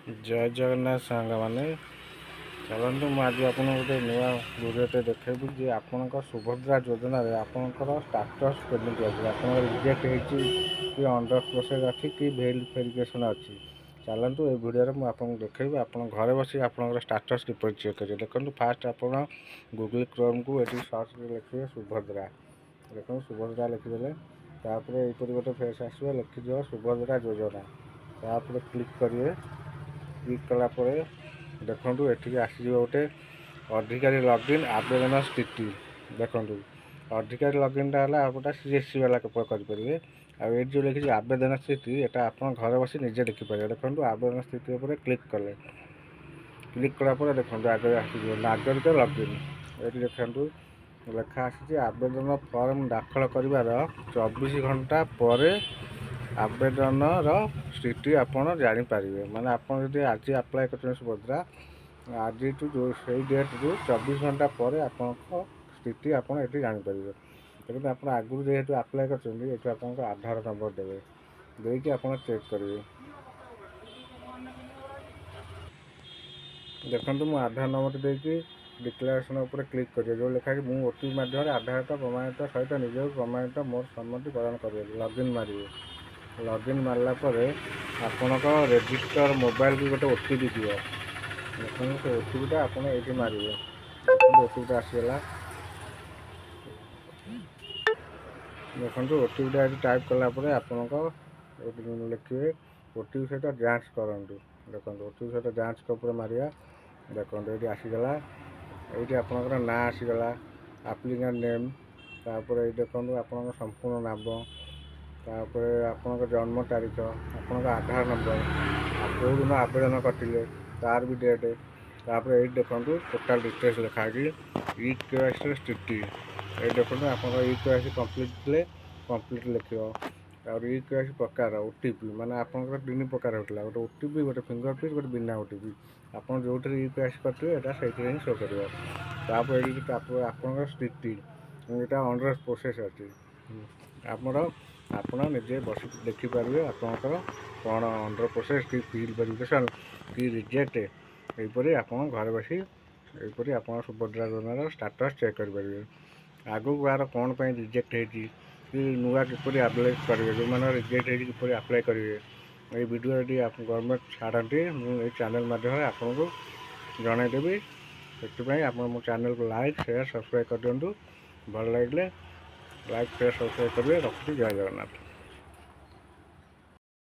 जय जगन्नाथ सांग मैंने चलतु मुझे आप गोटे नुआ वीडियो देखी जे आपंकर सुभद्रा योजना आपंकर स्टाटस केमी अच्छी आप रिजेक्ट कि अंडर प्रोसेस अच्छी कि वेरिफिकेशन अच्छी चलतु ये वीडियो मुझे देखी आप घर बस आप स्टाटस किपर चेक करेंगे देखो फास्ट आप गूगल क्रोम को ये सर्च लिखे सुभद्रा देखो सुभद्रा लिखिदे यहपर गोटे फेस आसो लिखिद सुभद्रा योजना तापर क्लिक करेंगे क्लिक कलापर देखूँ ये आसज गोटे अधिकारी लॉगिन आवेदन स्थिति देखूँ अधिकारी लॉगिन है गोटे सीएससी वाला करेंगे आए जो लिखी आवेदन स्थिति यहाँ आप घर बस निजे देखिपारे देखो आवेदन स्थिति पर क्लिक कले क्लिक कलापर देखो आगे आसज नागरिक लॉगिन ये देखूँ लेखा आसी आवेदन फॉर्म दाखल कर 24 घंटा पर आवेदन स्थिति आपड़ जापर माने आपड़ आज आप्लाय कर सुभद्रा आज जो से डेट रू 24 घंटा पर आप स्थिति आप जापर लेकिन आप आगुरी जेहेतु आप्लाय कर आधार नंबर देवे देकी आप चेक करेंगे देखो मुझे आधार नंबर देकी डिक्लेरेशन उपर क्लिक करेंगे जो लिखा कि मुझे ओटीपी माध्यम आधार प्रमाणित सहित निज प्रमाणित मोर सम्मति प्रदान करेंगे लॉगिन मारे लॉगिन मारला आपणक रजिस्टर मोबाइल की गोटे ओटीपी दिव देखो से ओटीपीटा आप ये मारे ओटीपीटा आसगला देखो ओटीपीटा टाइप कलापर आपणक लिखे ओटीपी सहित जांच करूँ देखो ओटीपी सहित जांच के मारिया देखो ये आसीगला ये आपंकर ना आसीगला आप्लिकेंट नेम तापर ये देखो आप संपूर्ण नाम तापर आपंकर जन्म तारीख आपंकर आधार नंबर कौ दिन आवेदन करते तार भी डेट तापर ये देखो टोटाल डिटेल्स लिखा ई केवाईसी स्थिति ये देखो आप ई केवाईसी कम्प्लीट लिख और ई केवाईसी प्रकार ओटीपी माने आपंकर 3 प्रकार होता गोटे ओटीपी गोटे फिंगरप्रिंट गोटे बिना ओटीपी आप जो ई केवाईसी करते ही शो कर तापर आपंकर स्थिति यहाँ अंडर प्रोसेस अच्छी आप निजे बस देखिपारे आपंकर कौन अंडर प्रोसेस कि फिल वेरिफिकेशन कि रिजेक्ट यहीपरी आप घर बस यहीपरी आप सुभद्रा योजनार स्टाटस चेक करेंगे आगू यार कौन पर रिजेक्ट होती कि नुआ किपर आप्लाय करेंगे जो मैंने रिजेक्ट होपर आप्लाय करेंगे ये वीडियो यदि गवर्नमेंट छाड़ती मुझे चैनल माध्यम आपको जनईदेवी से आप मो चैनल को लाइक शेयर सब्सक्राइब कर दिंतु भल लगे लाइक शेयर सब्सक्राइब करेंगे रखुच्छी जय जगन्नाथ।